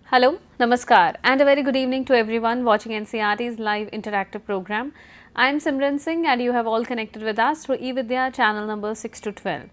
Hello, Namaskar, and a very good evening to everyone watching NCRT's live interactive program. I am Simran Singh, and you have all connected with us through eVidya channel number 6 to 12.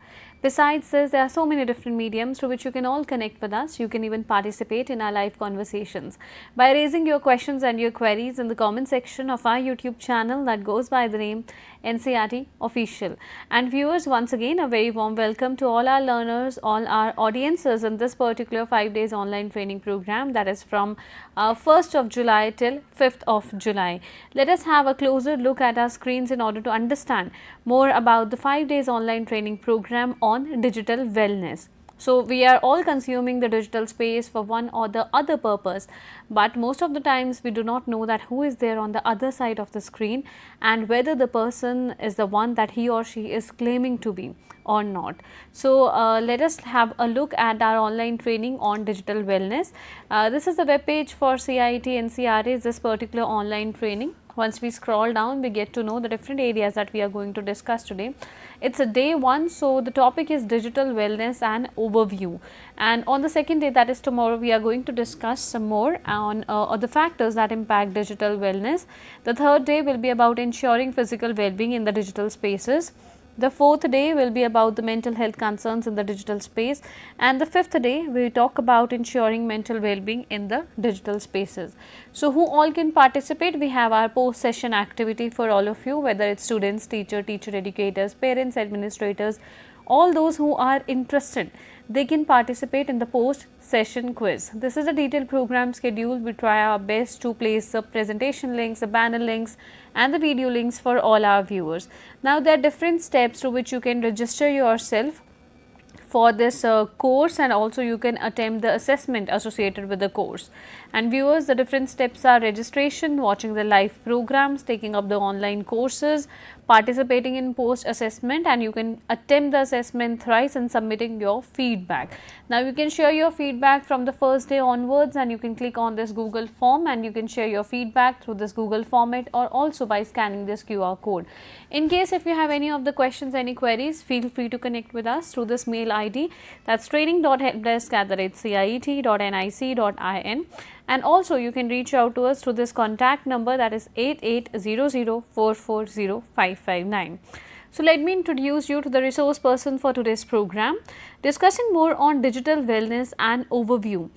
Besides this, there are so many different mediums through which you can all connect with us. You can even participate in our live conversations by raising your questions and your queries in the comment section of our YouTube channel that goes by the name NCRT Official. And viewers, once again, a very warm welcome to all our learners, all our audiences in this particular 5 days online training program that is from 1st of July till 5th of July. Let us have a closer look at our screens in order to understand more about the 5 days online training program on digital wellness. So, we are all consuming the digital space for one or the other purpose, but most of the times we do not know that who is there on the other side of the screen and whether the person is the one that he or she is claiming to be or not. So, let us have a look at our online training on digital wellness. This is the web page for CIT NCRA, this particular online training. Once we scroll down, we get to know the different areas that we are going to discuss today. It's a day one, so the topic is digital wellness and overview. And on the second day, that is tomorrow, we are going to discuss some more on the factors that impact digital wellness. The third day will be about ensuring physical well-being in the digital spaces. The fourth day will be about the mental health concerns in the digital space, and the fifth day we talk about ensuring mental well-being in the digital spaces. So, who all can participate? We have our post-session activity for all of you, whether it's students, teacher educators, parents, administrators, all those who are interested, they can participate in the post session quiz. This is a detailed program schedule. We try our best to place the presentation links, the banner links and the video links for all our viewers. Now, there are different steps through which you can register yourself for this course, and also you can attempt the assessment associated with the course. And viewers, the different steps are registration, watching the live programs, taking up the online courses, participating in post assessment, and you can attempt the assessment thrice and submitting your feedback. Now, you can share your feedback from the first day onwards, and you can click on this Google form and you can share your feedback through this Google format or also by scanning this QR code. In case if you have any of the questions, any queries, feel free to connect with us through this mail ID, that's training.helpdesk@cit.nic.in, and also you can reach out to us through this contact number, that is 8800440559. So, let me introduce you to the resource person for today's program, discussing more on digital wellness and overview.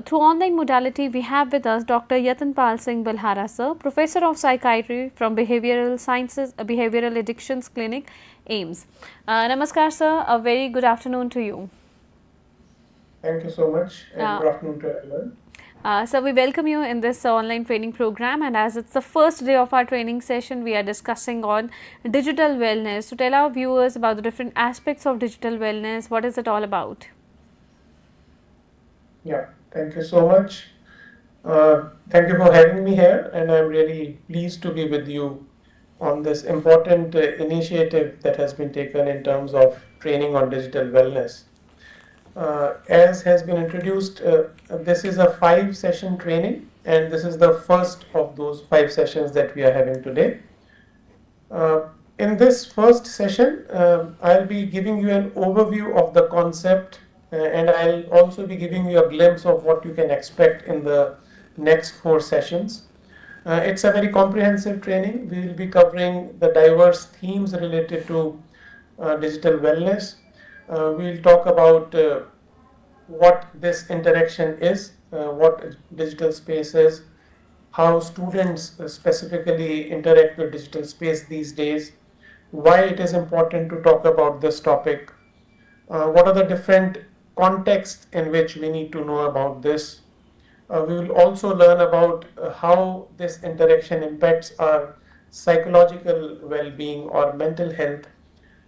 Through online modality, we have with us Dr. Yatanpal Singh Balhara sir, Professor of Psychiatry from Behavioral Sciences, Behavioral Addictions Clinic, AIMS. Namaskar sir, a very good afternoon to you. Thank you so much, and good afternoon to everyone. So, we welcome you in this online training program, and as it's the first day of our training session, we are discussing on digital wellness. So, tell our viewers about the different aspects of digital wellness. What is it all about? Yeah, thank you so much. Thank you for having me here, and I'm really pleased to be with you on this important initiative that has been taken in terms of training on digital wellness. As has been introduced, this is a 5-session training, and this is the first of those 5 sessions that we are having today. In this first session, I'll be giving you an overview of the concept, and I'll also be giving you a glimpse of what you can expect in the next 4 sessions. It's a very comprehensive training. We will be covering the diverse themes related to digital wellness. We'll talk about what this interaction is, what digital space is, how students specifically interact with digital space these days, why it is important to talk about this topic, what are the different contexts in which we need to know about this. We will also learn about how this interaction impacts our psychological well-being or mental health.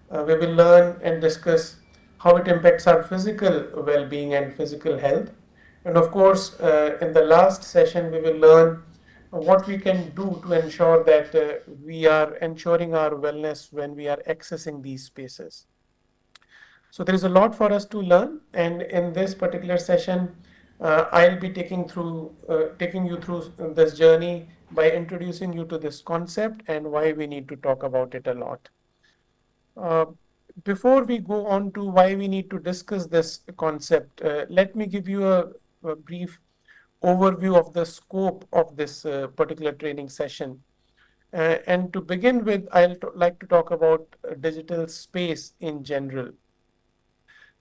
We will learn and discuss how it impacts our physical well-being and physical health. And of course, in the last session, we will learn what we can do to ensure that we are ensuring our wellness when we are accessing these spaces. So there is a lot for us to learn, and in this particular session, I'll be taking you through this journey by introducing you to this concept and why we need to talk about it a lot. Before we go on to why we need to discuss this concept, let me give you a brief overview of the scope of this particular training session. And to begin with, like to talk about digital space in general.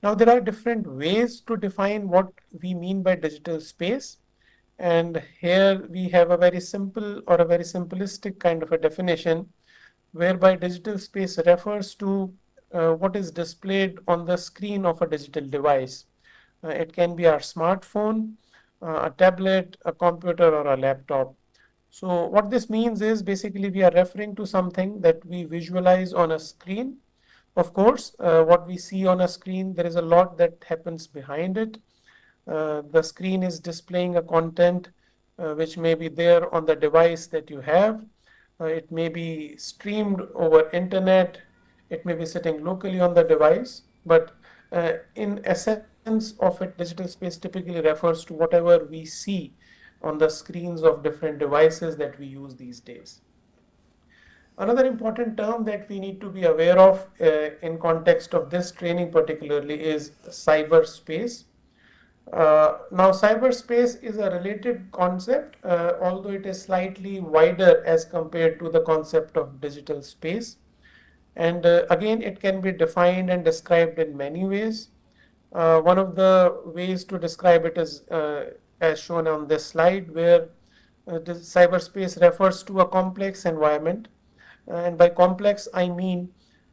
Now, there are different ways to define what we mean by digital space. And here we have a very simple or a very simplistic kind of a definition, whereby digital space refers to what is displayed on the screen of a digital device. It can be our smartphone, a tablet, a computer, or a laptop. So what this means is basically we are referring to something that we visualize on a screen. Of course, what we see on a screen, there is a lot that happens behind it. The screen is displaying a content which may be there on the device that you have. It may be streamed over internet. It may be sitting locally on the device. But in essence of it, digital space typically refers to whatever we see on the screens of different devices that we use these days. Another important term that we need to be aware of in context of this training particularly is cyberspace. Now, cyberspace is a related concept, although it is slightly wider as compared to the concept of digital space. And again, it can be defined and described in many ways. One of the ways to describe it is as shown on this slide, where the cyberspace refers to a complex environment. And by complex, I mean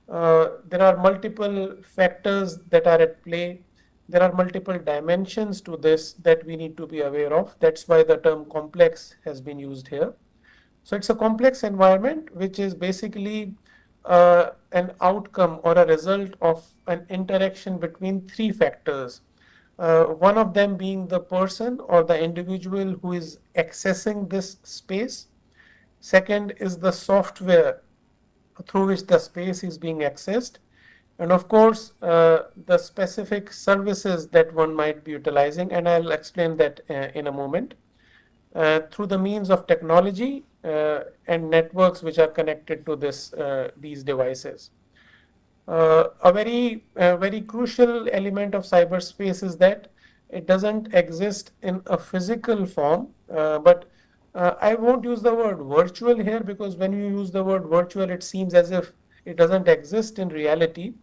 there are multiple factors that are at play. There are multiple dimensions to this that we need to be aware of. That's why the term complex has been used here. So it's a complex environment, which is basically an outcome or a result of an interaction between three factors. One of them being the person or the individual who is accessing this space. Second is the software through which the space is being accessed. And of course, the specific services that one might be utilizing, and I'll explain that in a moment, through the means of technology and networks which are connected to these devices. A very crucial element of cyberspace is that it doesn't exist in a physical form, but I won't use the word virtual here, because when you use the word virtual, it seems as if it doesn't exist in reality.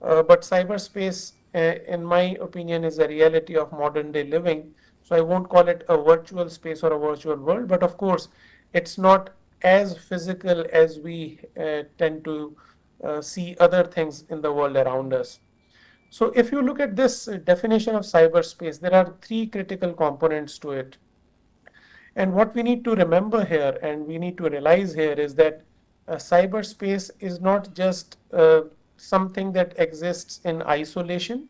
But cyberspace, in my opinion, is a reality of modern day living. So I won't call it a virtual space or a virtual world, but of course, it's not as physical as we tend to see other things in the world around us. So if you look at this definition of cyberspace, there are three critical components to it. And what we need to remember here and we need to realize here is that cyberspace is not just something that exists in isolation.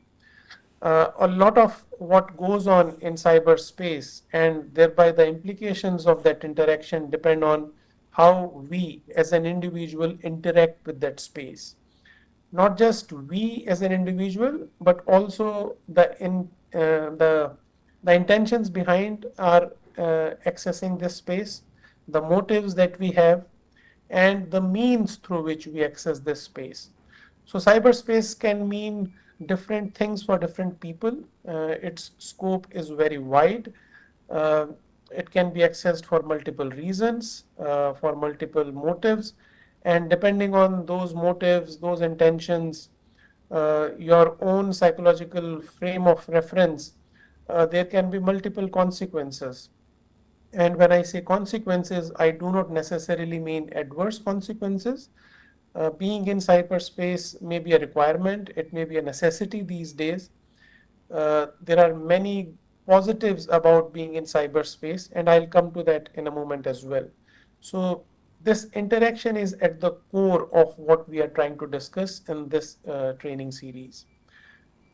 A lot of what goes on in cyberspace and thereby the implications of that interaction depend on how we as an individual interact with that space. Not just we as an individual, but also the intentions behind our accessing this space, the motives that we have, and the means through which we access this space. So cyberspace can mean different things for different people. Its scope is very wide. Uh, it can be accessed for multiple reasons, for multiple motives, and depending on those motives, those intentions, your own psychological frame of reference, there can be multiple consequences. And when I say consequences, I do not necessarily mean adverse consequences. Being in cyberspace may be a requirement, it may be a necessity these days. There are many positives about being in cyberspace, and I'll come to that in a moment as well. So, this interaction is at the core of what we are trying to discuss in this training series.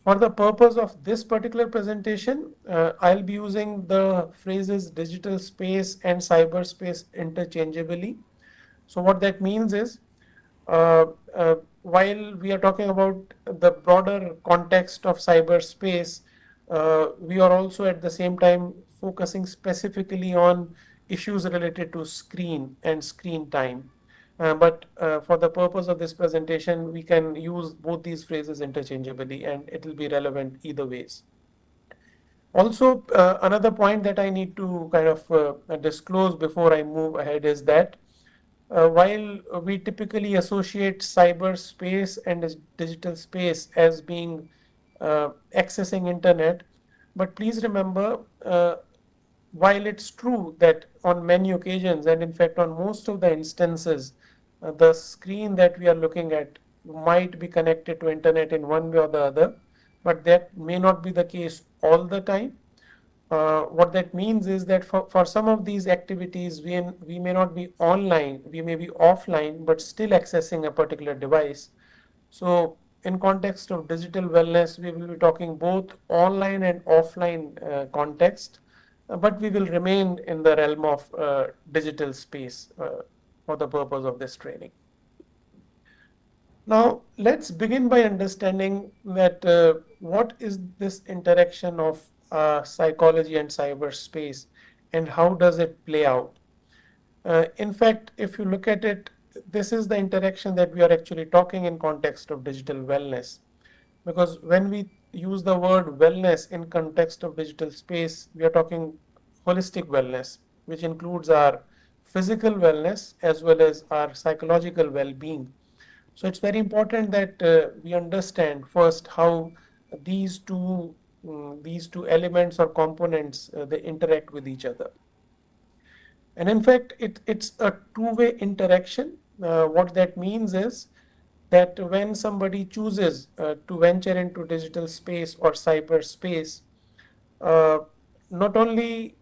For the purpose of this particular presentation, I'll be using the phrases digital space and cyberspace interchangeably. So, what that means is uh, while we are talking about the broader context of cyberspace, we are also at the same time focusing specifically on issues related to screen and screen time. But for the purpose of this presentation, we can use both these phrases interchangeably and it will be relevant either ways. Also, another point that I need to kind of disclose before I move ahead is that while we typically associate cyberspace and digital space as being accessing internet, but please remember, while it's true that on many occasions, and in fact on most of the instances, the screen that we are looking at might be connected to internet in one way or the other, but that may not be the case all the time. What that means is that for some of these activities, we may not be online, we may be offline, but still accessing a particular device. So, in context of digital wellness, we will be talking both online and offline context, but we will remain in the realm of digital space for the purpose of this training. Now, let's begin by understanding that what is this interaction of psychology and cyberspace and how does it play out? In fact, if you look at it, this is the interaction that we are actually talking in context of digital wellness. Because when we use the word wellness in context of digital space, we are talking holistic wellness, which includes our physical wellness as well as our psychological well-being. So it's very important that we understand first how these two elements or components they interact with each other. And in fact, it's a two-way interaction. What that means is that when somebody chooses to venture into digital space or cyberspace, uh, not only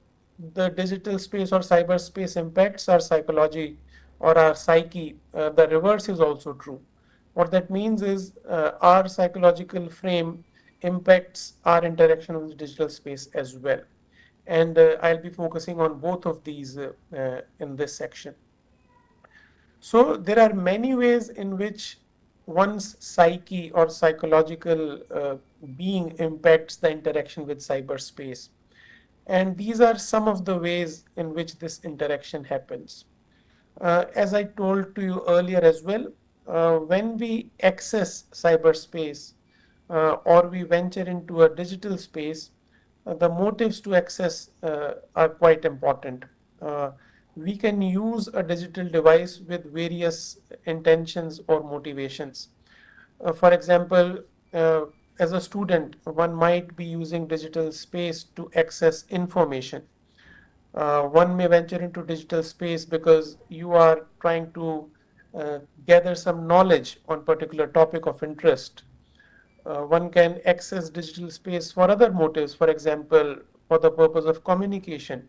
the digital space or cyberspace impacts our psychology or our psyche, the reverse is also true. What that means is our psychological frame impacts our interaction with digital space as well. And I'll be focusing on both of these in this section. So there are many ways in which one's psyche or psychological being impacts the interaction with cyberspace. And these are some of the ways in which this interaction happens. As I told to you earlier as well, when we access cyberspace or we venture into a digital space, the motives to access are quite important. Uh, we can use a digital device with various intentions or motivations. For example, uh, as a student, one might be using digital space to access information. One may venture into digital space because you are trying to gather some knowledge on particular topic of interest. One can access digital space for other motives, for example, for the purpose of communication.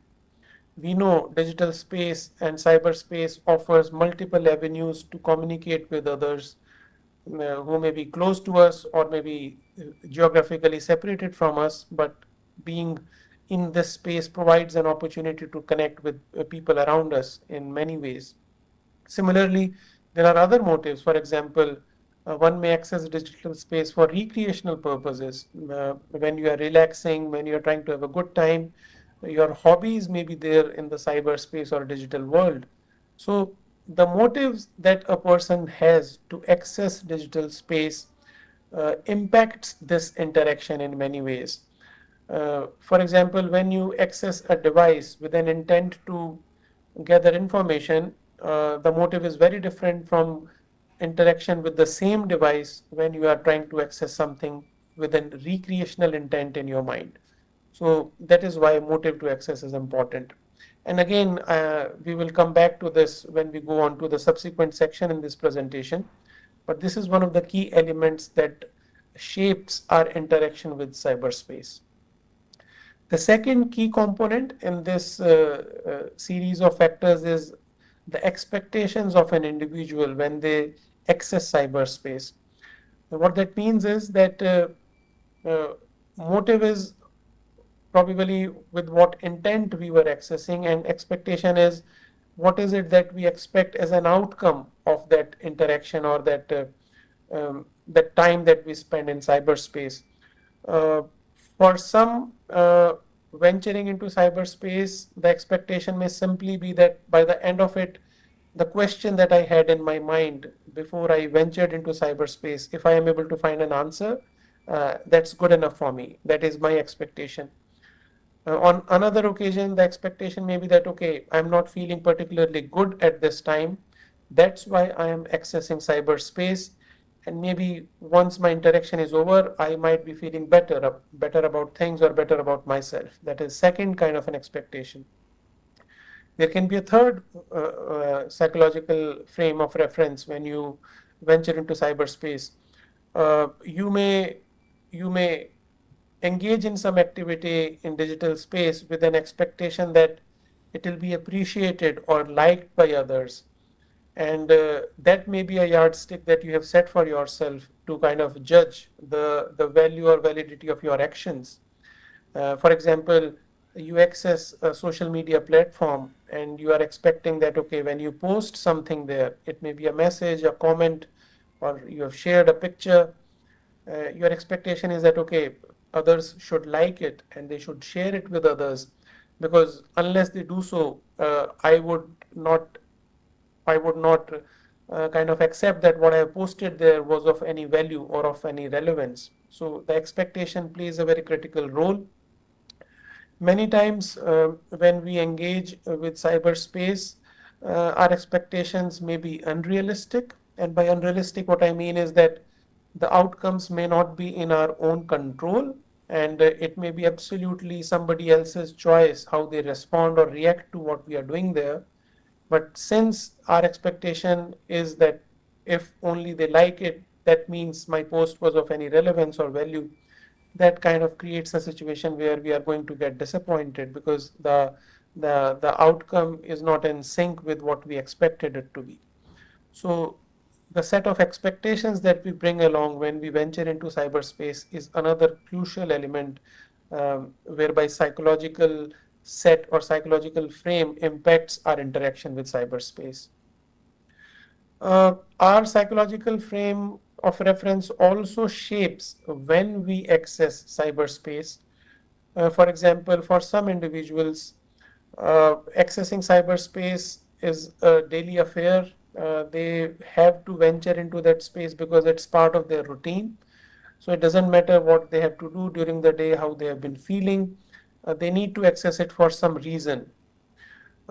We know digital space and cyberspace offers multiple avenues to communicate with others who may be close to us or maybe geographically separated from us, but being in this space provides an opportunity to connect with people around us in many ways. Similarly, there are other motives. For example, one may access digital space for recreational purposes. When you are relaxing, when you are trying to have a good time, your hobbies may be there in the cyberspace or digital world. So, the motives that a person has to access digital space impacts this interaction in many ways. For example, when you access a device with an intent to gather information, the motive is very different from interaction with the same device when you are trying to access something with a recreational intent in your mind. So that is why motive to access is important. And again, we will come back to this when we go on to the subsequent section in this presentation. But this is one of the key elements that shapes our interaction with cyberspace. The second key component in this series of factors is the expectations of an individual when they access cyberspace. What that means is that uh, motive is probably with what intent we were accessing, and expectation is what is it that we expect as an outcome of that interaction or that time that we spend in cyberspace. Uh, for some, venturing into cyberspace, the expectation may simply be that by the end of it, the question that I had in my mind before I ventured into cyberspace, if I am able to find an answer, that's good enough for me. That is my expectation. On another occasion, the expectation may be that, okay, I'm not feeling particularly good at this time. That's why I am accessing cyberspace. And maybe once my interaction is over, I might be feeling better about things or better about myself. That is second kind of an expectation. There can be a third psychological frame of reference when you venture into cyberspace. You may engage in some activity in digital space with an expectation that it will be appreciated or liked by others. And that may be a yardstick that you have set for yourself to kind of judge the value or validity of your actions. For example, you access a social media platform and you are expecting that, okay, when you post something there, it may be a message, a comment, or you have shared a picture, your expectation is that, okay, others should like it and they should share it with others, because unless they do so, I would not kind of accept that what I have posted there was of any value or of any relevance. So the expectation plays a very critical role. Many times, when we engage with cyberspace, our expectations may be unrealistic. And by unrealistic, what I mean is that the outcomes may not be in our own control, and it may be absolutely somebody else's choice how they respond or react to what we are doing there. But since our expectation is that if only they like it, that means my post was of any relevance or value, that kind of creates a situation where we are going to get disappointed because the outcome is not in sync with what we expected it to be. So the set of expectations that we bring along when we venture into cyberspace is another crucial element, whereby psychological set or psychological frame impacts our interaction with cyberspace. Our psychological frame of reference also shapes when we access cyberspace. For example, for some individuals, accessing cyberspace is a daily affair. They have to venture into that space because it's part of their routine. So it doesn't matter what they have to do during the day, how they have been feeling. They need to access it for some reason.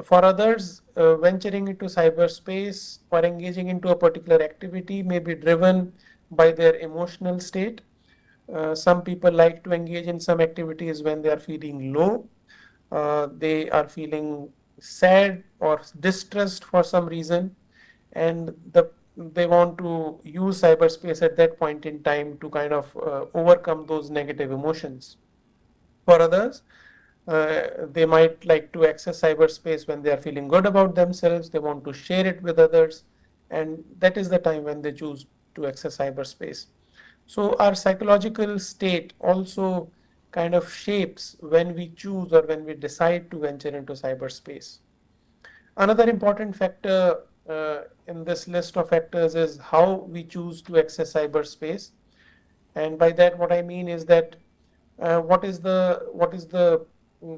For others, venturing into cyberspace or engaging into a particular activity may be driven by their emotional state. Some people like to engage in some activities when they are feeling low, they are feeling sad or distressed for some reason, and they want to use cyberspace at that point in time to kind of overcome those negative emotions. For others, they might like to access cyberspace when they are feeling good about themselves, they want to share it with others, and that is the time when they choose to access cyberspace. So our psychological state also kind of shapes when we choose or when we decide to venture into cyberspace. Another important factor in this list of factors is how we choose to access cyberspace. And by that, what I mean is that what is the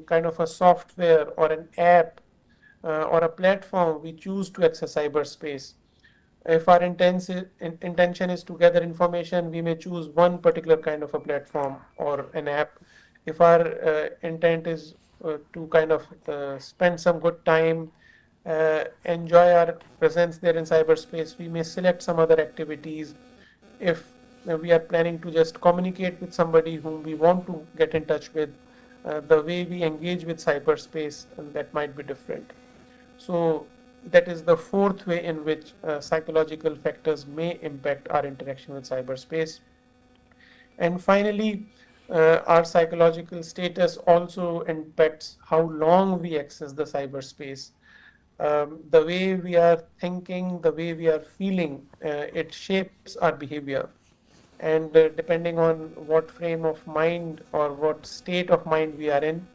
kind of a software or an app or a platform we choose to access cyberspace. If our intention is to gather information, we may choose one particular kind of a platform or an app. If our intent is to kind of spend some good time, enjoy our presence there in cyberspace, we may select some other activities. If we are planning to just communicate with somebody whom we want to get in touch with, the way we engage with cyberspace, that might be different. So that is the fourth way in which psychological factors may impact our interaction with cyberspace. And finally, our psychological status also impacts how long we access the cyberspace. The way we are thinking, the way we are feeling, it shapes our behavior. And depending on what frame of mind or what state of mind we are in,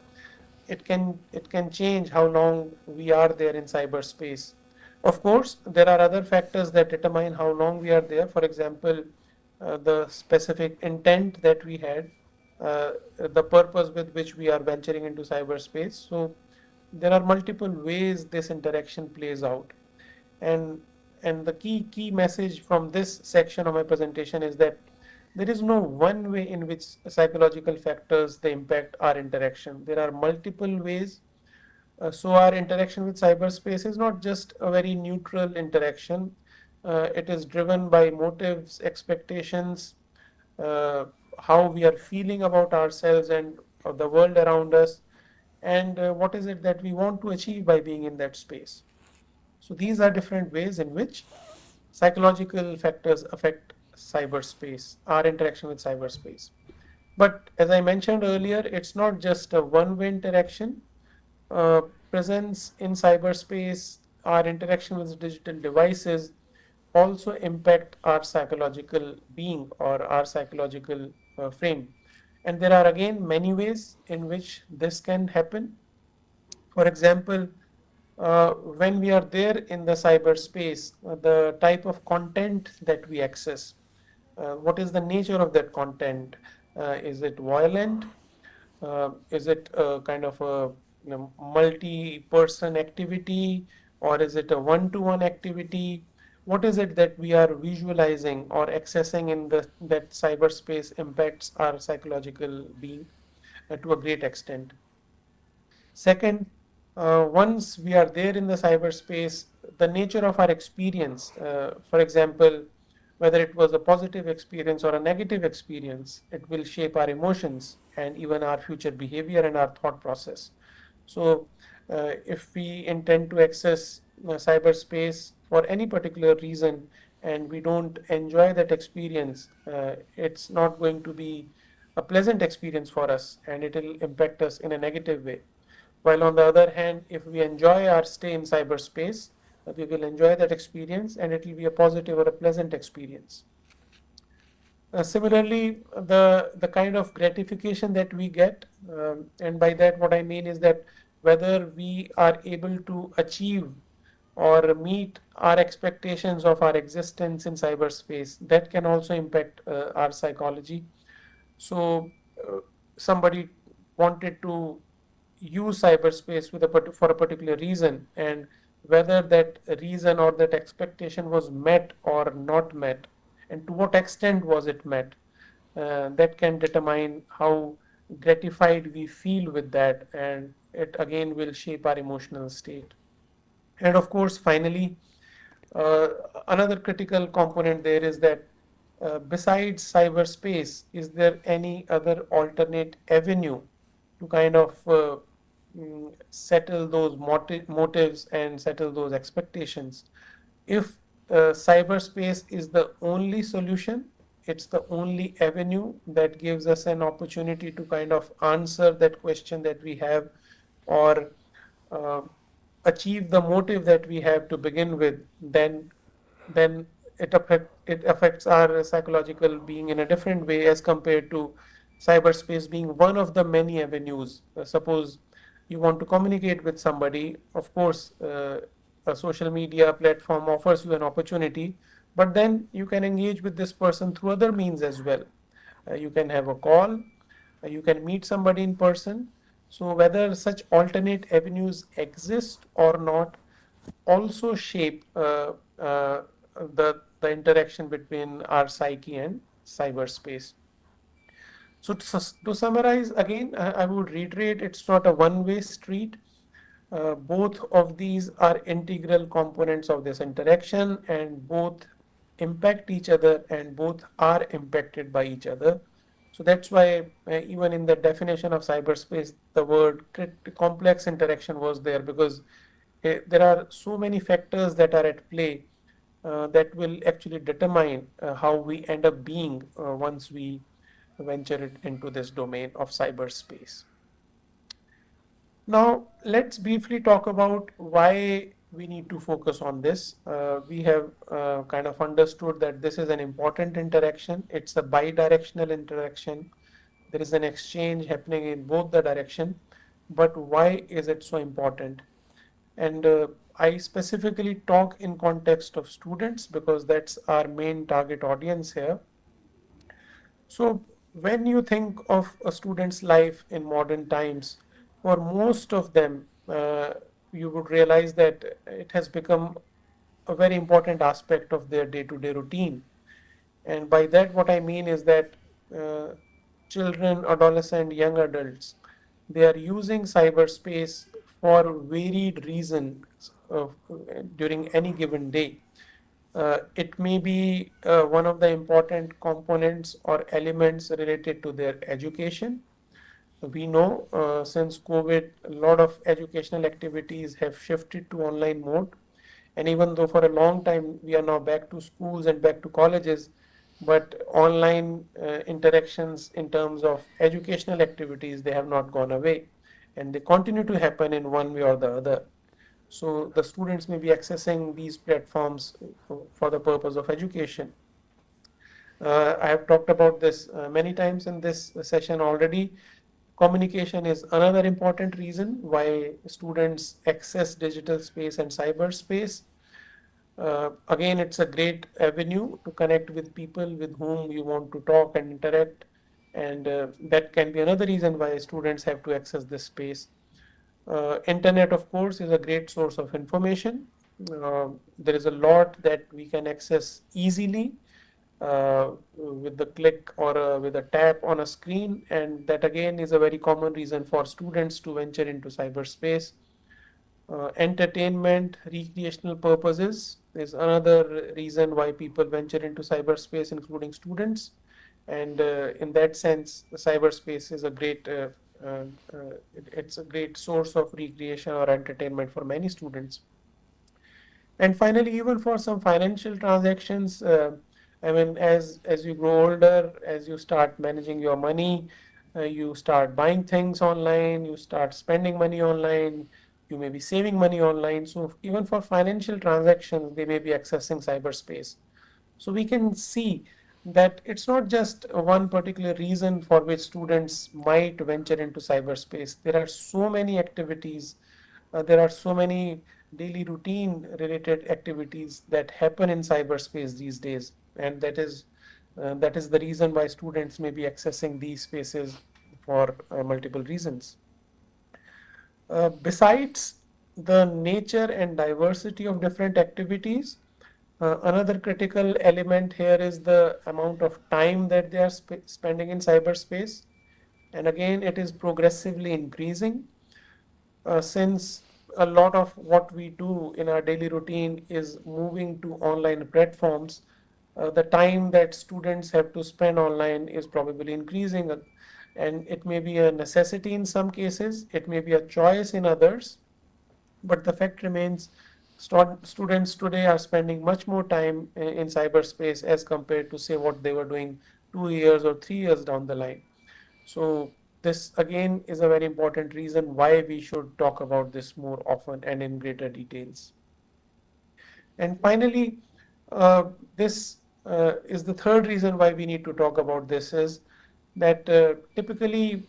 it can change how long we are there in cyberspace. Of course, there are other factors that determine how long we are there. For example, the specific intent that we had, the purpose with which we are venturing into cyberspace. So there are multiple ways this interaction plays out. And and the key message from this section of my presentation is that there is no one way in which psychological factors they impact our interaction. There are multiple ways. So our interaction with cyberspace is not just a very neutral interaction. It is driven by motives, expectations, uh, how we are feeling about ourselves and the world around us, and what is it that we want to achieve by being in that space. So these are different ways in which psychological factors affect cyberspace, our interaction with cyberspace. But as I mentioned earlier, it's not just a one-way interaction. Uh, Presence in cyberspace, our interaction with digital devices also impact our psychological being or our psychological frame. And there are again many ways in which this can happen. For example, when we are there in the cyberspace, the type of content that we access, what is the nature of that content? Is it violent? Is it a kind of a multi-person activity, or is it a one-to-one activity? What is it that we are visualizing or accessing in that cyberspace impacts our psychological being to a great extent. Second, once we are there in the cyberspace, the nature of our experience, for example, whether it was a positive experience or a negative experience, it will shape our emotions and even our future behavior and our thought process. So, if we intend to access cyberspace for any particular reason and we don't enjoy that experience, it's not going to be a pleasant experience for us and it will impact us in a negative way. While on the other hand, if we enjoy our stay in cyberspace, we will enjoy that experience and it will be a positive or a pleasant experience. Similarly, the kind of gratification that we get, and by that what I mean is that whether we are able to achieve or meet our expectations of our existence in cyberspace, that can also impact our psychology. So, somebody wanted to use cyberspace for a particular reason, and whether that reason or that expectation was met or not met, and to what extent was it met, that can determine how gratified we feel with that, and it again will shape our emotional state. And of course, finally, uh, another critical component there is that besides cyberspace, is there any other alternate avenue to kind of settle those motives and settle those expectations? If cyberspace is the only solution, it's the only avenue that gives us an opportunity to kind of answer that question that we have, or uh, achieve the motive that we have to begin with, then it affects our psychological being in a different way as compared to cyberspace being one of the many avenues. Suppose you want to communicate with somebody, of course, a social media platform offers you an opportunity, but then you can engage with this person through other means as well. You can have a call, you can meet somebody in person. So whether such alternate avenues exist or not also shape the interaction between our psyche and cyberspace. So to summarize again, I would reiterate, it's not a one-way street. Both of these are integral components of this interaction, and both impact each other and both are impacted by each other. So that's why even in the definition of cyberspace, the word complex interaction was there, because there are so many factors that are at play that will actually determine how we end up being once we venture it into this domain of cyberspace. Now, let's briefly talk about why we need to focus on this. We have kind of understood that this is an important interaction. It's a bidirectional interaction. There is an exchange happening in both the direction. But why is it so important? And I specifically talk in context of students because that's our main target audience here. So, when you think of a student's life in modern times, for most of them, you would realize that it has become a very important aspect of their day to day routine. And by that, what I mean is that uh, children, adolescent, young adults, they are using cyberspace for varied reasons during any given day. It may be one of the important components or elements related to their education. We know since COVID, a lot of educational activities have shifted to online mode. And even though for a long time we are now back to schools and back to colleges, but online interactions in terms of educational activities, they have not gone away. And they continue to happen in one way or the other. So the students may be accessing these platforms for the purpose of education. I have talked about this many times in this session already. Communication is another important reason why students access digital space and cyberspace. Again, it's a great avenue to connect with people with whom you want to talk and interact. And that can be another reason why students have to access this space. Internet, of course, is a great source of information. There is a lot that we can access easily with the click or with a tap on a screen, and that again is a very common reason for students to venture into cyberspace. Entertainment, recreational purposes is another reason why people venture into cyberspace, including students. And in that sense, the cyberspace is a great uh, it's a great source of recreation or entertainment for many students. And finally, even for some financial transactions, I mean, as you grow older, as you start managing your money, you start buying things online, you start spending money online, you may be saving money online. So even for financial transactions, they may be accessing cyberspace. So we can see that it's not just one particular reason for which students might venture into cyberspace. There are so many activities, there are so many daily routine related activities that happen in cyberspace these days, and that is the reason why students may be accessing these spaces for multiple reasons. Besides the nature and diversity of different activities, another critical element here is the amount of time that they are spending in cyberspace. And again, it is progressively increasing since a lot of what we do in our daily routine is moving to online platforms. The time that students have to spend online is probably increasing, and it may be a necessity in some cases, it may be a choice in others, but the fact remains students today are spending much more time in cyberspace as compared to say what they were doing 2 years or 3 years down the line. So this again is a very important reason why we should talk about this more often and in greater details. And finally, this is the third reason why we need to talk about this is that typically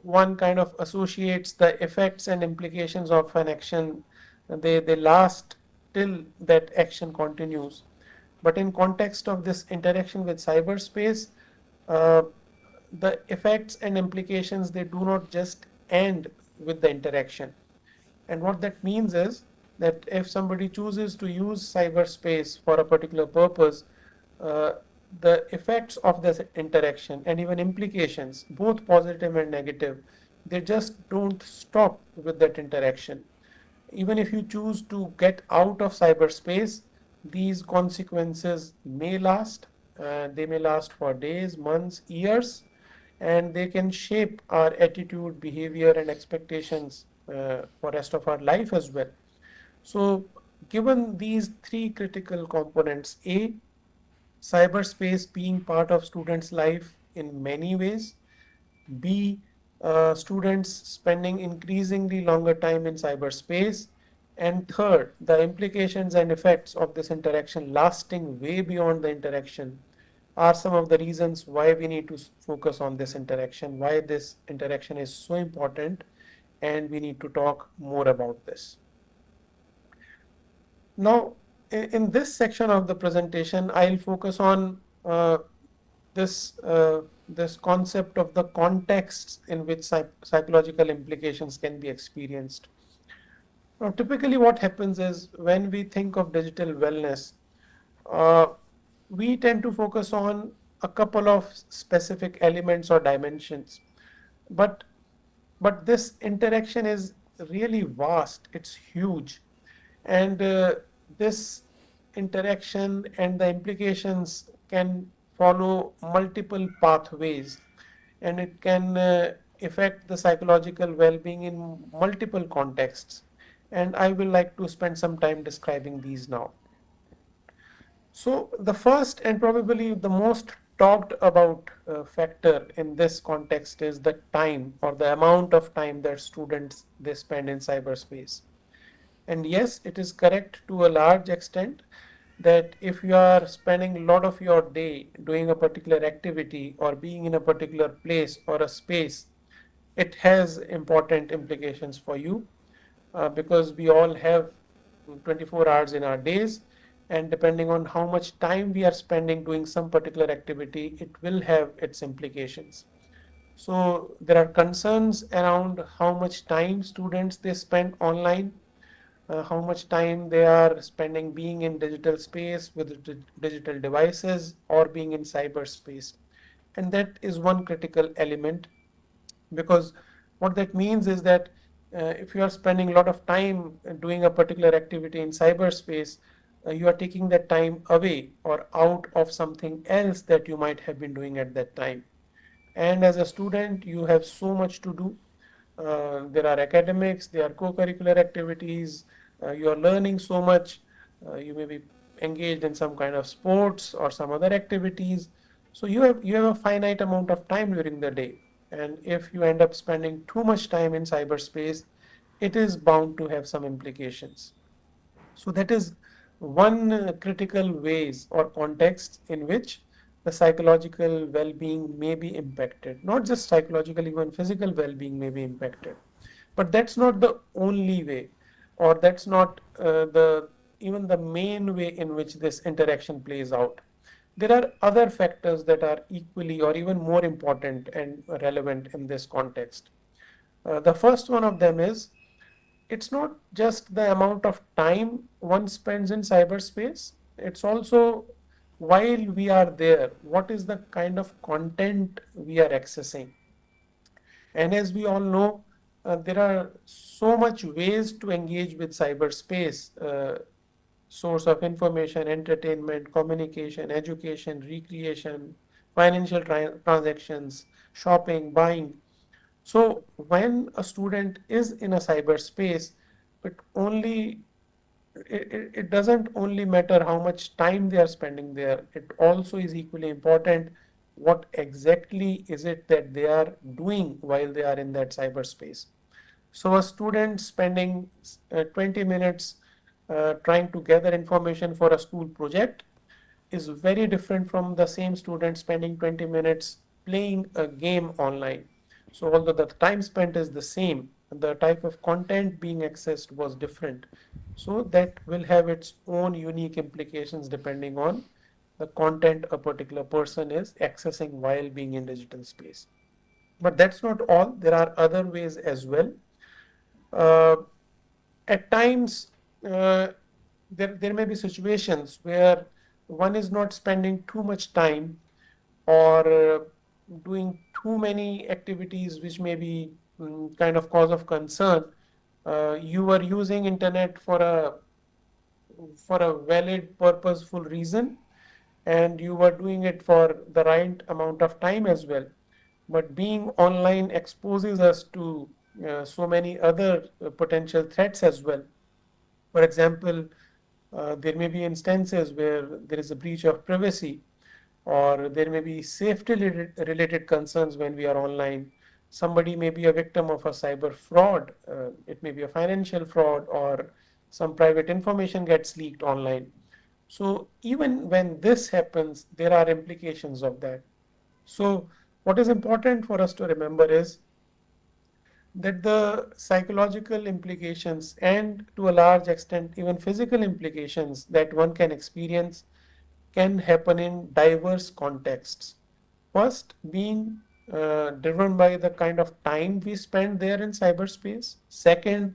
one kind of associates the effects and implications of an action. They last till that action continues. But in context of this interaction with cyberspace, uh, the effects and implications, they do not just end with the interaction. And what that means is that if somebody chooses to use cyberspace for a particular purpose, uh, the effects of this interaction and even implications, both positive and negative, they just don't stop with that interaction. Even if you choose to get out of cyberspace, these consequences may last. They may last for days, months, years, and they can shape our attitude, behavior, and expectations for rest of our life as well. So, given these three critical components, A, cyberspace being part of students' life in many ways, B, students spending increasingly longer time in cyberspace, and third, the implications and effects of this interaction lasting way beyond the interaction are some of the reasons why we need to focus on this interaction, why this interaction is so important, and we need to talk more about this. Now, in this section of the presentation, I'll focus on this concept of the contexts in which psychological implications can be experienced. Now, typically, what happens is when we think of digital wellness, uh, we tend to focus on a couple of specific elements or dimensions, but this interaction is really vast, it's huge, and this interaction and the implications can follow multiple pathways, and it can affect the psychological well-being in multiple contexts, and I will like to spend some time describing these now. So the first and probably the most talked about factor in this context is the time, or the amount of time that students they spend in cyberspace. And yes, it is correct to a large extent that if you are spending a lot of your day doing a particular activity or being in a particular place or a space, it has important implications for you, because we all have 24 hours in our days, and depending on how much time we are spending doing some particular activity, it will have its implications. So there are concerns around how much time students they spend online, how much time they are spending being in digital space with digital devices or being in cyberspace. And that is one critical element, because what that means is that if you are spending a lot of time doing a particular activity in cyberspace, you are taking that time away or out of something else that you might have been doing at that time. And as a student, you have so much to do. There are academics, there are co-curricular activities, you are learning so much, you may be engaged in some kind of sports or some other activities. So you have a finite amount of time during the day. And if you end up spending too much time in cyberspace, it is bound to have some implications. So that is one critical ways or context in which the psychological well-being may be impacted. Not just psychological, even physical well-being may be impacted. But that's not the only way, or that's not the even the main way in which this interaction plays out. There are other factors that are equally or even more important and relevant in this context. The first one of them is, it's not just the amount of time one spends in cyberspace, it's also while we are there, what is the kind of content we are accessing. And as we all know, there are so much ways to engage with cyberspace, source of information, entertainment, communication, education, recreation, financial transactions, shopping, buying. So when a student is in a cyberspace, it only it doesn't only matter how much time they are spending there. It also is equally important what exactly is it that they are doing while they are in that cyberspace. So a student spending 20 minutes trying to gather information for a school project is very different from the same student spending 20 minutes playing a game online. So although the time spent is the same, the type of content being accessed was different. So that will have its own unique implications depending on the content a particular person is accessing while being in digital space. But that's not all. There are other ways as well. Uh, at times, uh, there may be situations where one is not spending too much time, or doing too many activities which may be kind of cause of concern. You are using internet for a valid, purposeful reason, and you were doing it for the right amount of time as well. But being online exposes us to so many other potential threats as well. For example, there may be instances where there is a breach of privacy, or there may be safety related concerns when we are online. Somebody may be a victim of a cyber fraud. It may be a financial fraud, or some private information gets leaked online. So even when this happens, there are implications of that. So what is important for us to remember is that the psychological implications, and to a large extent even physical implications that one can experience, can happen in diverse contexts. First, being driven by the kind of time we spend there in cyberspace. Second,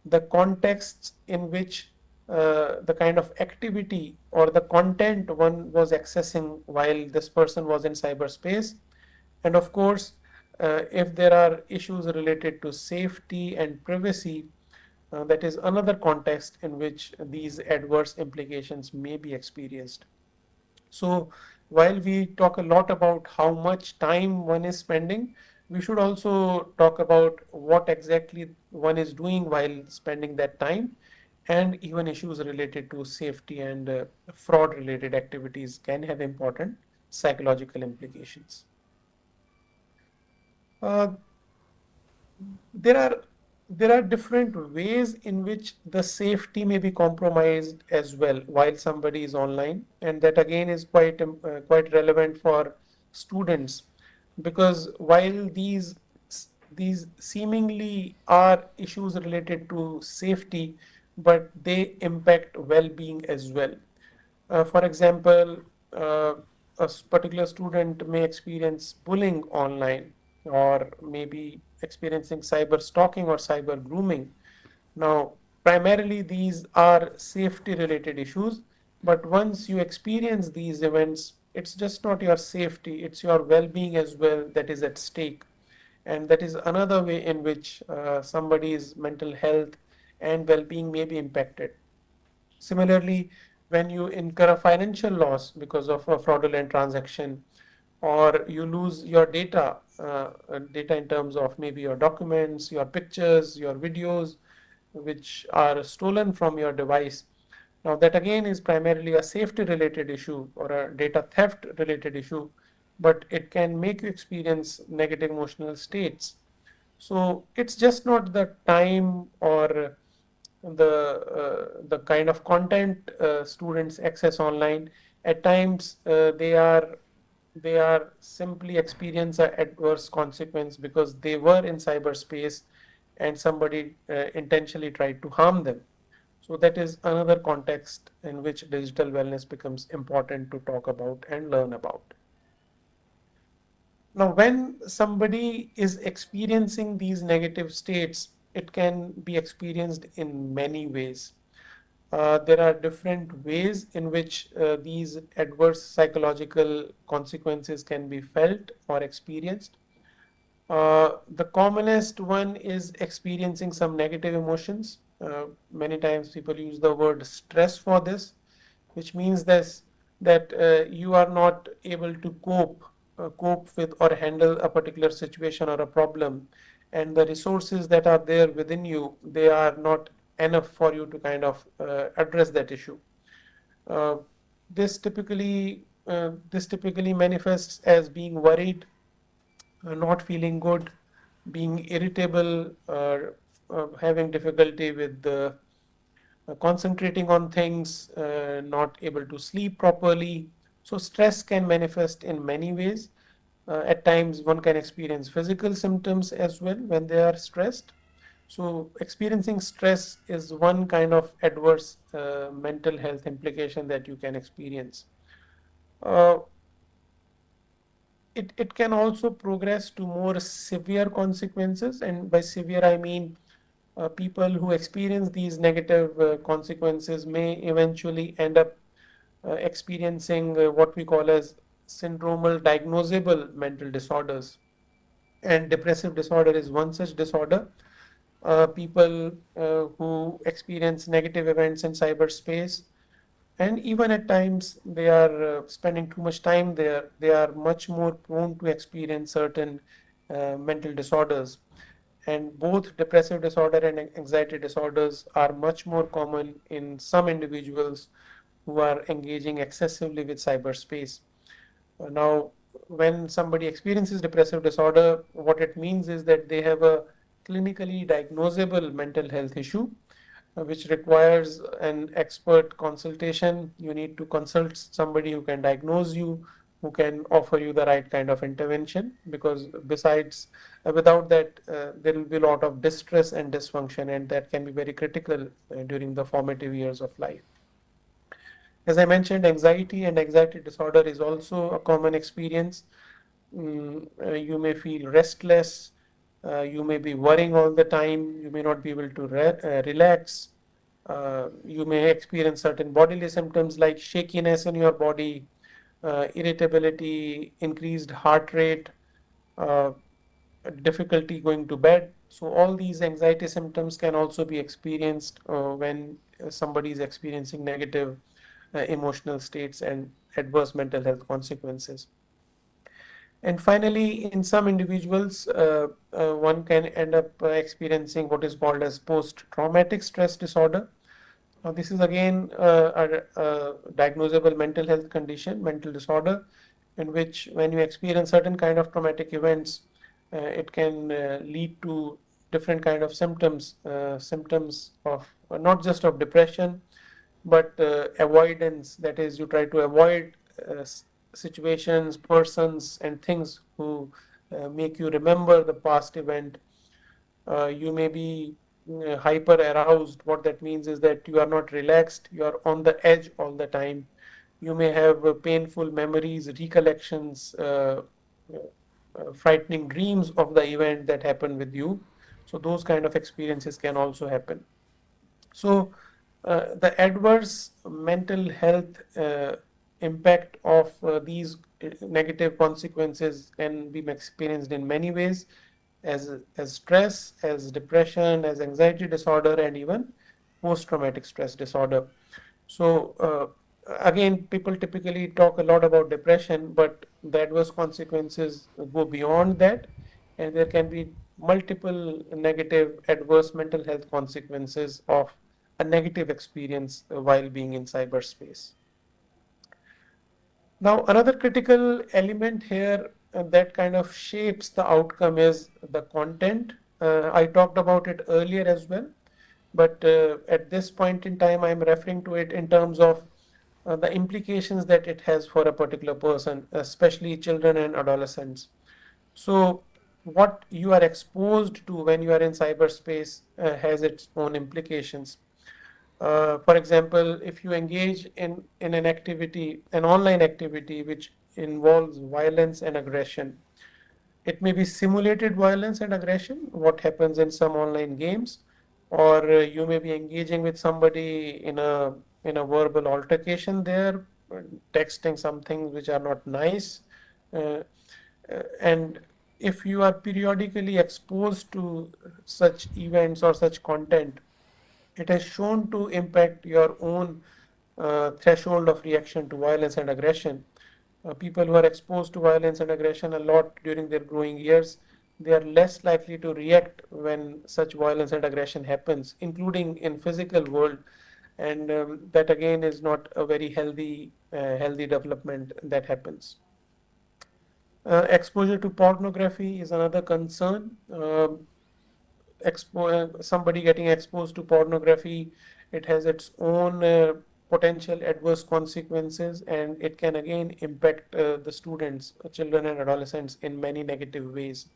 the contexts in which the kind of activity or the content one was accessing while this person was in cyberspace. And of course, if there are issues related to safety and privacy, that is another context in which these adverse implications may be experienced. So, while we talk a lot about how much time one is spending, we should also talk about what exactly one is doing while spending that time, and even issues related to safety and fraud related activities can have important psychological implications. Uh, there are there are different ways in which the safety may be compromised as well while somebody is online, and that again is quite relevant for students, because while these seemingly are issues related to safety, but they impact well-being as well. For example, uh, particular student may experience bullying online, or maybe experiencing cyber stalking or cyber grooming. Now, primarily these are safety related issues, but once you experience these events, it's just not your safety, it's your well being as well that is at stake. And that is another way in which somebody's mental health and well being may be impacted. Similarly, when you incur a financial loss because of a fraudulent transaction, or you lose your data in terms of maybe your documents, your pictures, your videos, which are stolen from your device. Now, that again is primarily a safety related issue or a data theft related issue, but it can make you experience negative emotional states. So it's just not the time or the kind of content students access online. At times, they are simply experience a adverse consequence because they were in cyberspace and somebody intentionally tried to harm them. So that is another context in which digital wellness becomes important to talk about and learn about. Now, when somebody is experiencing these negative states, it can be experienced in many ways. There are different ways in which these adverse psychological consequences can be felt or experienced. The commonest one is experiencing some negative emotions. Many times people use the word stress for this, which means this that you are not able to cope with or handle a particular situation or a problem, and the resources that are there within you, they are not enough for you to kind of address that issue. Uh, this typically manifests as being worried, not feeling good, being irritable, having difficulty with concentrating on things, not able to sleep properly. So, stress can manifest in many ways. At times, one can experience physical symptoms as well when they are stressed. So, experiencing stress is one kind of adverse mental health implication that you can experience. Uh, it can also progress to more severe consequences, and by severe I mean people who experience these negative consequences may eventually end up experiencing what we call as syndromal diagnosable mental disorders, and depressive disorder is one such disorder. People who experience negative events in cyberspace, and even at times they are spending too much time there, they are much more prone to experience certain mental disorders. And both depressive disorder and anxiety disorders are much more common in some individuals who are engaging excessively with cyberspace. Now, when somebody experiences depressive disorder, what it means is that they have a clinically diagnosable mental health issue, which requires an expert consultation. You need to consult somebody who can diagnose you, who can offer you the right kind of intervention, because without that, there will be a lot of distress and dysfunction, and that can be very critical during the formative years of life. As I mentioned, anxiety and anxiety disorder is also a common experience. You may feel restless, you may be worrying all the time, you may not be able to relax. You may experience certain bodily symptoms like shakiness in your body, irritability, increased heart rate, uh, difficulty going to bed. So all these anxiety symptoms can also be experienced when somebody is experiencing negative emotional states and adverse mental health consequences. And finally, in some individuals, one can end up experiencing what is called as post-traumatic stress disorder. This is again a diagnosable mental health condition, mental disorder, in which when you experience certain kind of traumatic events, it can lead to different kind of symptoms of not just of depression, but avoidance. That is, you try to avoid situations, persons, and things who make you remember the past event. You may be hyper aroused. What that means is that you are not relaxed, you are on the edge all the time. You may have painful memories, recollections, frightening dreams of the event that happened with you. So, those kind of experiences can also happen. So, the adverse mental health impact of these negative consequences can be experienced in many ways, as stress, as depression, as anxiety disorder, and even post-traumatic stress disorder. So, again, people typically talk a lot about depression, but the adverse consequences go beyond that, and there can be multiple negative adverse mental health consequences of a negative experience while being in cyberspace. Now, another critical element here that kind of shapes the outcome is the content. I talked about it earlier as well, but at this point in time, I'm referring to it in terms of the implications that it has for a particular person, especially children and adolescents. So, what you are exposed to when you are in cyberspace has its own implications. For example, if you engage in an activity, an online activity which involves violence and aggression, it may be simulated violence and aggression, what happens in some online games, or you may be engaging with somebody in a verbal altercation there, texting some things which are not nice. Uh, and if you are periodically exposed to such events or such content, it has shown to impact your own threshold of reaction to violence and aggression. People who are exposed to violence and aggression a lot during their growing years, they are less likely to react when such violence and aggression happens, including in physical world. And that again is not a very healthy development that happens. Exposure to pornography is another concern. Somebody getting exposed to pornography, it has its own potential adverse consequences, and it can again impact the students, children and adolescents in many negative ways.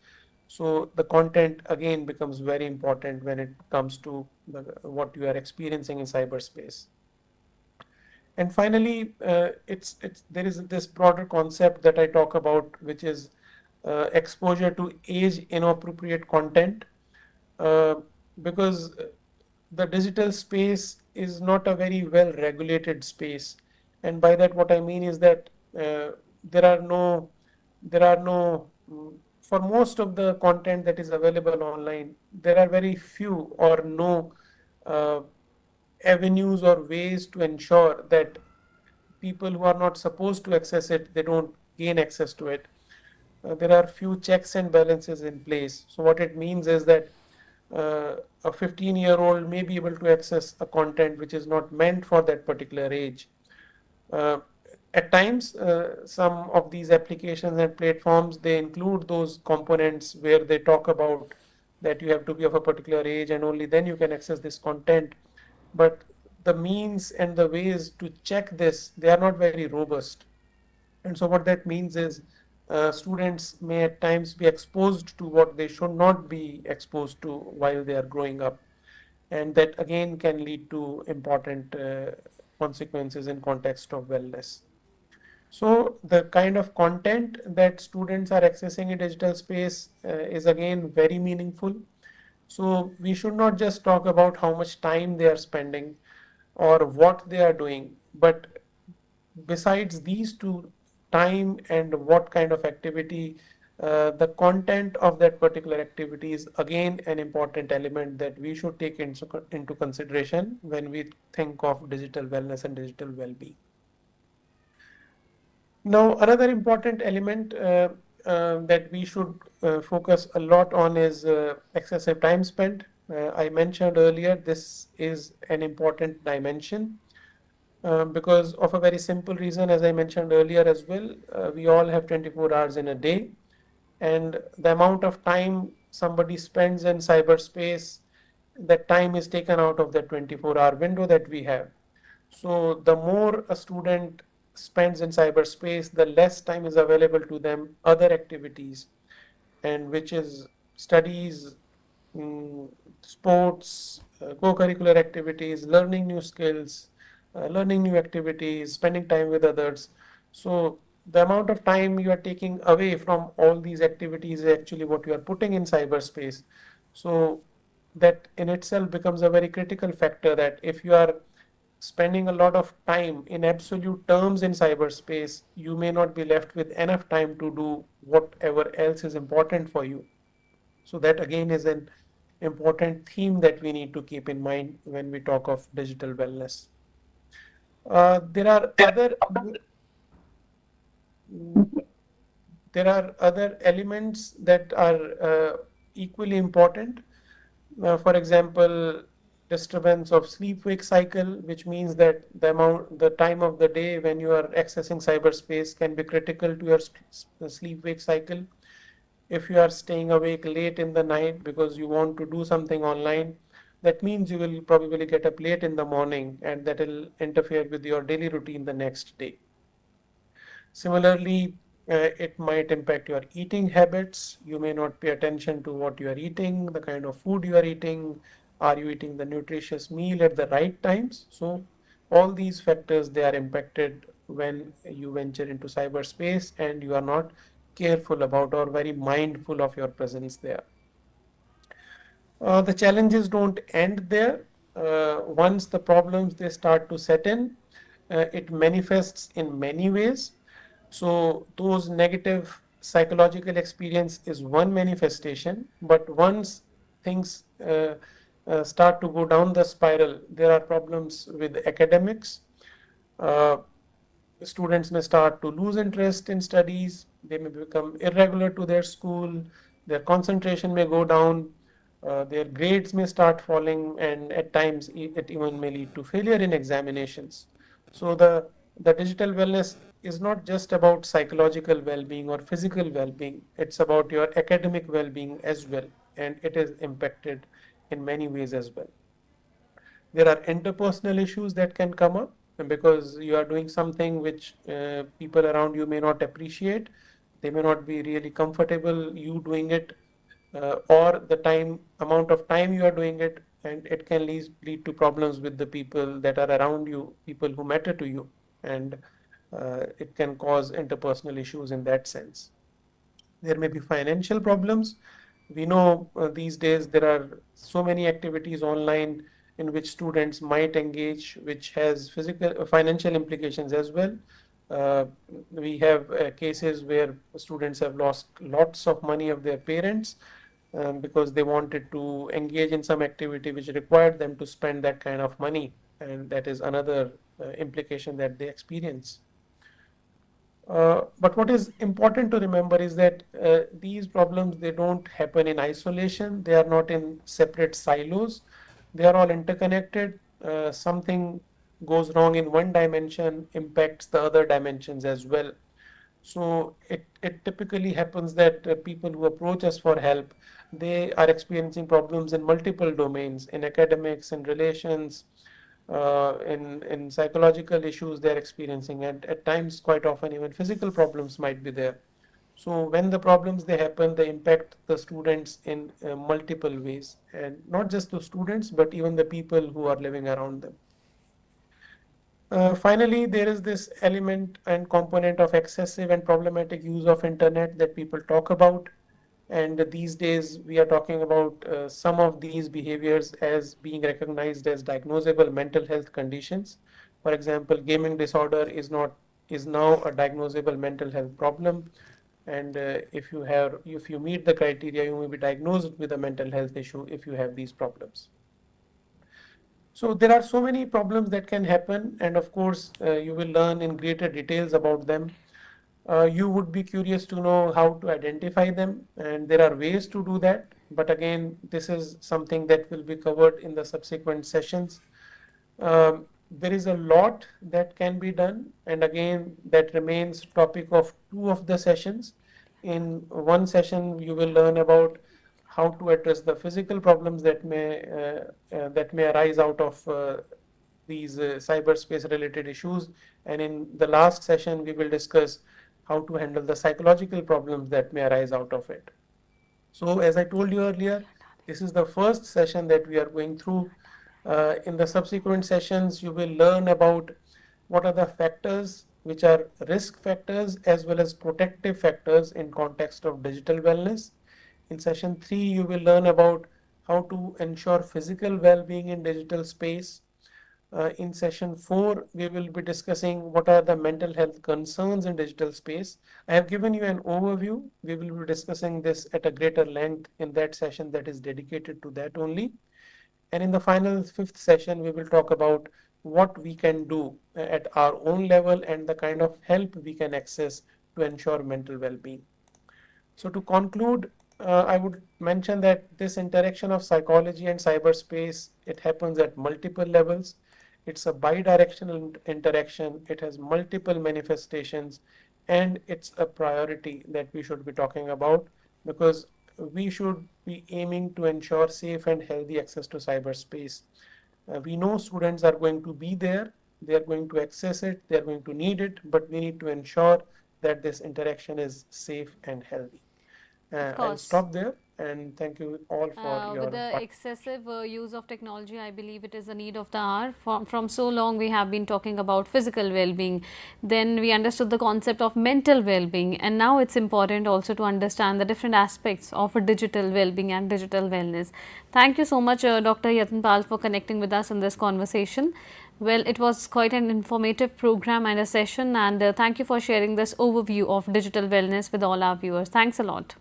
So the content again becomes very important when it comes to what you are experiencing in cyberspace. And finally, it's there is this broader concept that I talk about, which is exposure to age inappropriate content, uh, because the digital space is not a very well regulated space. And by that, what I mean is that there are no, there are no, for most of the content that is available online, there are very few or no uh, avenues or ways to ensure that people who are not supposed to access it, they don't gain access to it. There are few checks and balances in place. So what it means is that a 15-year-old may be able to access a content which is not meant for that particular age. Uh, at times, some of these applications and platforms, they include those components where they talk about that you have to be of a particular age and only then you can access this content. But the means and the ways to check this, they are not very robust. And so what that means is students may at times be exposed to what they should not be exposed to while they are growing up. And that again can lead to important consequences in context of wellness. So the kind of content that students are accessing in digital space is again very meaningful. So we should not just talk about how much time they are spending, or what they are doing, but besides these two, time and what kind of activity, the content of that particular activity is again an important element that we should take into consideration when we think of digital wellness and digital well-being. Now, another important element that we should focus a lot on is excessive time spent. I mentioned earlier, this is an important dimension because of a very simple reason, as I mentioned earlier as well. We all have 24 hours in a day, and the amount of time somebody spends in cyberspace, that time is taken out of the 24-hour window that we have. So the more a student spends in cyberspace, the less time is available to them other activities, and which is studies, mm, sports, co-curricular activities, learning new skills, learning new activities, spending time with others. So the amount of time you are taking away from all these activities is actually what you are putting in cyberspace. So that in itself becomes a very critical factor, that if you are spending a lot of time in absolute terms in cyberspace, you may not be left with enough time to do whatever else is important for you. So that again is an important theme that we need to keep in mind when we talk of digital wellness. There are other mm, there are other elements that are equally important. For example, disturbance of sleep-wake cycle, which means that the time of the day when you are accessing cyberspace can be critical to your sleep-wake cycle. If you are staying awake late in the night because you want to do something online, that means you will probably get up late in the morning, and that will interfere with your daily routine the next day. Similarly, it might impact your eating habits. You may not pay attention to what you are eating, the kind of food you are eating. Are you eating the nutritious meal at the right times? So all these factors, they are impacted when you venture into cyberspace and you are not careful about or very mindful of your presence there. The challenges don't end there. Once the problems they start to set in, it manifests in many ways. So those negative psychological experience is one manifestation, but once things start to go down the spiral, there are problems with academics. Uh, Students may start to lose interest in studies, they may become irregular to their school, their concentration may go down, their grades may start falling, and at times it even may lead to failure in examinations. So the digital wellness is not just about psychological well-being or physical well-being, it's about your academic well-being as well, and it is impacted in many ways as well. There are interpersonal issues that can come up because you are doing something which people around you may not appreciate. They may not be really comfortable you doing it, or the time amount of time you are doing it, and it can lead to problems with the people that are around you, people who matter to you, and it can cause interpersonal issues in that sense. There may be financial problems. We know these days there are so many activities online in which students might engage, which has physical financial implications as well. Uh, we have cases where students have lost lots of money of their parents because they wanted to engage in some activity which required them to spend that kind of money, and that is another implication that they experience. But what is important to remember is that these problems, they don't happen in isolation. They are not in separate silos. They are all interconnected. Something goes wrong in one dimension impacts the other dimensions as well. So it typically happens that people who approach us for help, they are experiencing problems in multiple domains, in academics, in relations, in psychological issues they're experiencing, and at times, quite often, even physical problems might be there. So when the problems they happen, they impact the students in multiple ways, and not just the students, but even the people who are living around them. Finally, there is this element and component of excessive and problematic use of internet that people talk about. And these days, we are talking about some of these behaviors as being recognized as diagnosable mental health conditions. For example, gaming disorder is now a diagnosable mental health problem. And if you meet the criteria, you may be diagnosed with a mental health issue if you have these problems. So there are so many problems that can happen, and of course, you will learn in greater details about them. You would be curious to know how to identify them, and there are ways to do that. But again, this is something that will be covered in the subsequent sessions. There is a lot that can be done, and again, that remains topic of two of the sessions. In one session, you will learn about how to address the physical problems that may arise out of these cyberspace related issues, and in the last session, we will discuss how to handle the psychological problems that may arise out of it. So, as I told you earlier, this is the first session that we are going through. In the subsequent sessions, you will learn about what are the factors which are risk factors as well as protective factors in context of digital wellness. In session 3, you will learn about how to ensure physical well-being in digital space. In session 4, we will be discussing what are the mental health concerns in digital space. I have given you an overview. We will be discussing this at a greater length in that session that is dedicated to that only. And in the final fifth session, we will talk about what we can do at our own level and the kind of help we can access to ensure mental well-being. So to conclude, I would mention that this interaction of psychology and cyberspace, it happens at multiple levels. It's a bidirectional interaction. It has multiple manifestations, and it's a priority that we should be talking about because we should be aiming to ensure safe and healthy access to cyberspace. We know students are going to be there, they are going to access it, they are going to need it, but we need to ensure that this interaction is safe and healthy. Of I'll course. stop there and thank you all for With your the part. excessive use of technology, I believe it is a need of the hour. From so long, we have been talking about physical well being. Then we understood the concept of mental well being, and now it's important also to understand the different aspects of a digital well being and digital wellness. Thank you so much, Dr. Yatanpal, for connecting with us in this conversation. Well, it was quite an informative program and a session, and thank you for sharing this overview of digital wellness with all our viewers. Thanks a lot.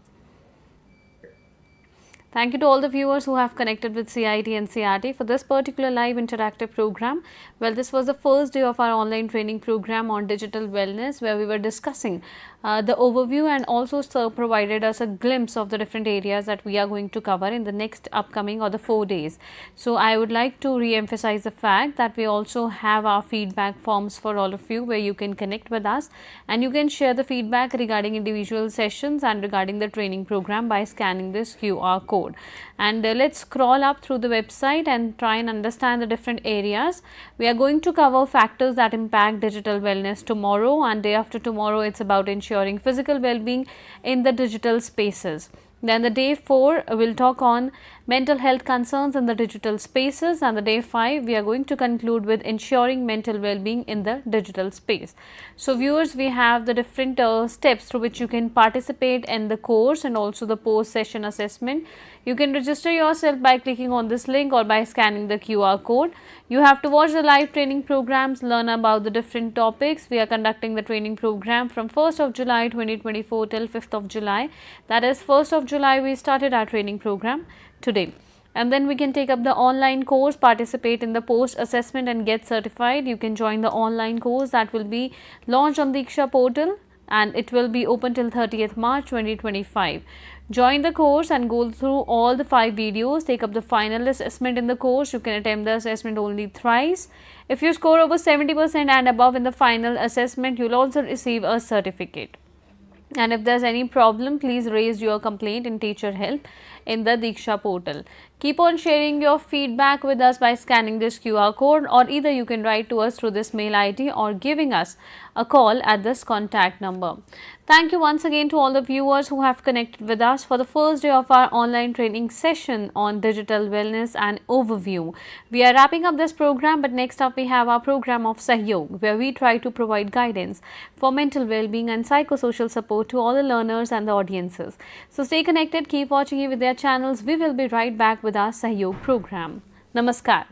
Thank you to all the viewers who have connected with CIT and CRT for this particular live interactive program. Well, this was the first day of our online training program on digital wellness, where we were discussing the overview, and also Sir provided us a glimpse of the different areas that we are going to cover in the next upcoming or the 4 days. So, I would like to re-emphasize the fact that we also have our feedback forms for all of you, where you can connect with us and you can share the feedback regarding individual sessions and regarding the training program by scanning this QR code. And let's scroll up through the website and try and understand the different areas. We are going to cover factors that impact digital wellness tomorrow, and day after tomorrow it's about ensuring physical well-being in the digital spaces. Then the day 4 will talk on mental health concerns in the digital spaces, and the day 5 we are going to conclude with ensuring mental well-being in the digital space. So viewers, we have the different steps through which you can participate in the course and also the post session assessment. You can register yourself by clicking on this link or by scanning the QR code. You have to watch the live training programs, learn about the different topics. We are conducting the training program from 1st of July 2024 till 5th of July. That is 1st of July we started our training program today. And then we can take up the online course, participate in the post assessment and get certified. You can join the online course that will be launched on the Diksha portal, and it will be open till 30th March 2025. Join the course and go through all the 5 videos. Take up the final assessment in the course. You can attempt the assessment only thrice. If you score over 70% and above in the final assessment, you will also receive a certificate. And if there's any problem, please raise your complaint in teacher help in the Diksha portal. Keep on sharing your feedback with us by scanning this QR code, or either you can write to us through this mail ID or giving us a call at this contact number. Thank you once again to all the viewers who have connected with us for the first day of our online training session on digital wellness and overview. We are wrapping up this program, but next up we have our program of Sahyog, where we try to provide guidance for mental well-being and psychosocial support to all the learners and the audiences. So stay connected, keep watching with their channels. We will be right back with our Sahyog program. Namaskar.